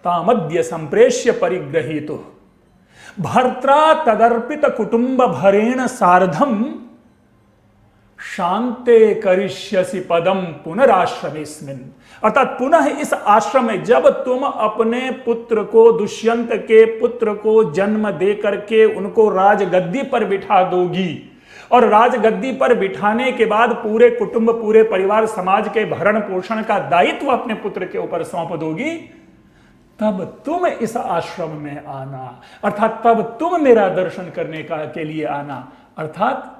तामद्य संप्रेष्य परिग्रहीतु भर्त्रा तदर्पित कुटुंब भरेण सार्धम शांते करिष्यसि पदम पुनराश्रमेस्मिन्। अर्थात पुनः इस आश्रम में जब तुम अपने पुत्र को, दुष्यंत के पुत्र को जन्म दे करके उनको राजगद्दी पर बिठा दोगी और राजगद्दी पर बिठाने के बाद पूरे कुटुंब, पूरे परिवार, समाज के भरण पोषण का दायित्व अपने पुत्र के ऊपर सौंप दोगी, तब तुम इस आश्रम में आना, अर्थात तब तुम मेरा दर्शन करने के लिए आना, अर्थात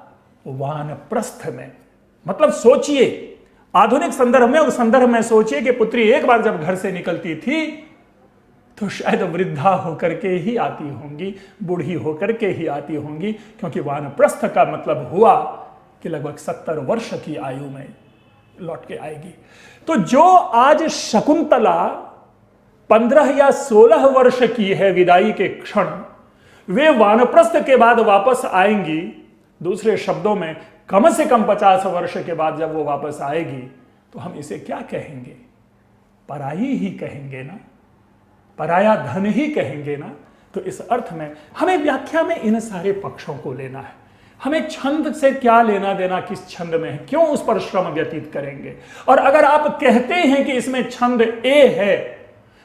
वानप्रस्थ में। मतलब सोचिए, आधुनिक संदर्भ में, उस संदर्भ में सोचिए कि पुत्री एक बार जब घर से निकलती थी तो शायद वृद्धा होकर के ही आती होंगी, बूढ़ी होकर के ही आती होंगी, क्योंकि वानप्रस्थ का मतलब हुआ कि लगभग 70 वर्ष की आयु में लौट के आएगी। तो जो आज शकुंतला 15 या 16 वर्ष की है विदाई के क्षण, वे वानप्रस्थ के बाद वापस आएंगी। दूसरे शब्दों में कम से कम 50 वर्ष के बाद जब वो वापस आएगी तो हम इसे क्या कहेंगे? पराई ही कहेंगे ना, पराया धन ही कहेंगे ना। तो इस अर्थ में हमें व्याख्या में इन सारे पक्षों को लेना है। हमें छंद से क्या लेना देना, किस छंद में है, क्यों उस पर श्रम व्यतीत करेंगे। और अगर आप कहते हैं कि इसमें छंद ए है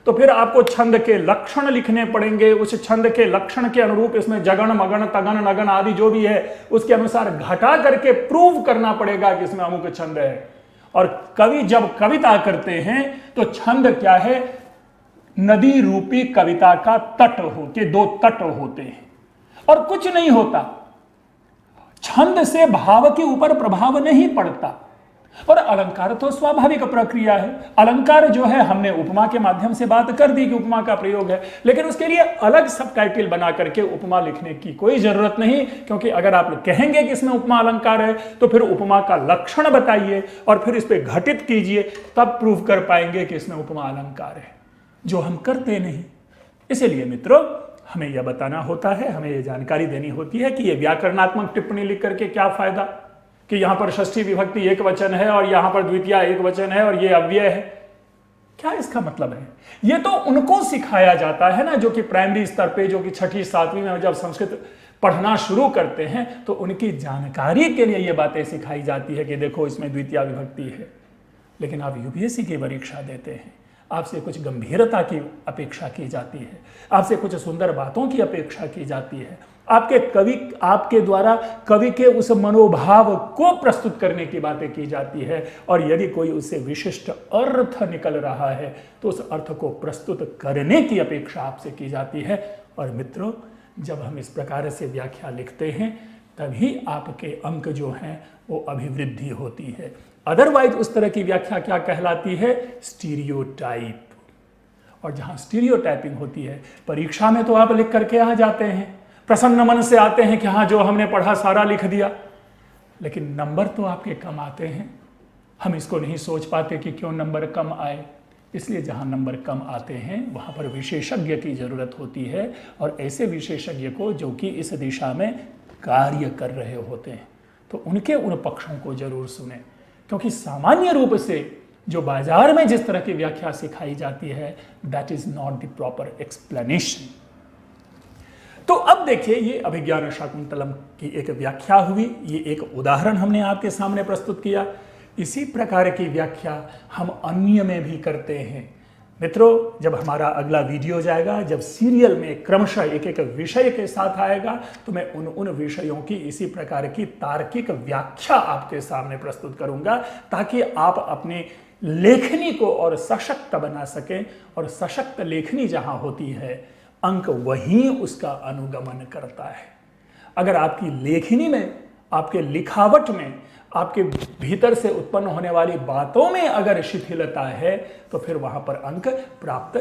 तो फिर आपको छंद के लक्षण लिखने पड़ेंगे, उस छंद के लक्षण के अनुरूप इसमें जगन, मगन, तगन, नगन आदि जो भी है उसके अनुसार घटा करके प्रूव करना पड़ेगा कि इसमें अमुक छंद है। और कवि जब कविता करते हैं तो छंद क्या है? नदी रूपी कविता का तट हो के 2 तट होते हैं और कुछ नहीं होता। छंद से भाव के ऊपर प्रभाव नहीं पड़ता। और अलंकार तो स्वाभाविक प्रक्रिया है। अलंकार जो है, हमने उपमा के माध्यम से बात कर दी कि उपमा का प्रयोग है, लेकिन उसके लिए अलग सब टाइटल बना करके उपमा लिखने की कोई जरूरत नहीं, क्योंकि अगर आप कहेंगे कि इसमें उपमा अलंकार है तो फिर उपमा का लक्षण बताइए और फिर इस पर घटित कीजिए, तब प्रूव कर पाएंगे कि इसमें उपमा अलंकार है, जो हम करते नहीं। इसलिए मित्रों, हमें यह बताना होता है, हमें यह जानकारी देनी होती है कि यह व्याकरणात्मक टिप्पणी लिख करके क्या फायदा कि यहां पर षष्ठी विभक्ति एक वचन है और यहां पर द्वितीया एक वचन है और यह अव्यय है। क्या इसका मतलब है? यह तो उनको सिखाया जाता है ना, जो कि प्राइमरी स्तर पे, जो कि 6ठी 7वीं में जब संस्कृत पढ़ना शुरू करते हैं तो उनकी जानकारी के लिए यह बातें सिखाई जाती है कि देखो इसमें द्वितीया विभक्ति है। लेकिन आप यूपीएससी की परीक्षा देते हैं, आपसे कुछ गंभीरता की अपेक्षा की जाती है, आपसे कुछ सुंदर बातों की अपेक्षा की जाती है, आपके द्वारा कवि के उस मनोभाव को प्रस्तुत करने की बातें की जाती है। और यदि कोई उससे विशिष्ट अर्थ निकल रहा है तो उस अर्थ को प्रस्तुत करने की अपेक्षा आपसे की जाती है। और मित्रों, जब हम इस प्रकार से व्याख्या लिखते हैं तभी आपके अंक जो हैं वो अभिवृद्धि होती है। अदरवाइज उस तरह की व्याख्या क्या कहलाती है? स्टीरियोटाइप। और जहां स्टीरियोटाइपिंग होती है, परीक्षा में तो आप लिख करके आ जाते हैं, प्रसन्न मन से आते हैं कि हाँ जो हमने पढ़ा सारा लिख दिया, लेकिन नंबर तो आपके कम आते हैं। हम इसको नहीं सोच पाते कि क्यों नंबर कम आए। इसलिए जहाँ नंबर कम आते हैं वहाँ पर विशेषज्ञ की जरूरत होती है, और ऐसे विशेषज्ञ को जो कि इस दिशा में कार्य कर रहे होते हैं, तो उनके उन पक्षों को जरूर सुने। क्योंकि सामान्य रूप से जो बाजार में जिस तरह की व्याख्या सिखाई जाती है, that is not the proper explanation. तो अब देखिए, ये अभिज्ञान शाकुंतलम की एक व्याख्या हुई, ये एक उदाहरण हमने आपके सामने प्रस्तुत किया। इसी प्रकार की व्याख्या हम अन्य में भी करते हैं। मित्रों, जब हमारा अगला वीडियो जाएगा, जब सीरियल में क्रमशः एक एक विषय के साथ आएगा, तो मैं उन विषयों की इसी प्रकार की तार्किक व्याख्या आपके सामने प्रस्तुत करूंगा, ताकि आप अपनी लेखनी को और सशक्त बना सकें। और सशक्त लेखनी जहां होती है, अंक वहीं उसका अनुगमन करता है। अगर आपकी लेखनी में, आपके लिखावट में, आपके भीतर से उत्पन्न होने वाली बातों में अगर शिथिलता है, तो फिर वहां पर अंक प्राप्त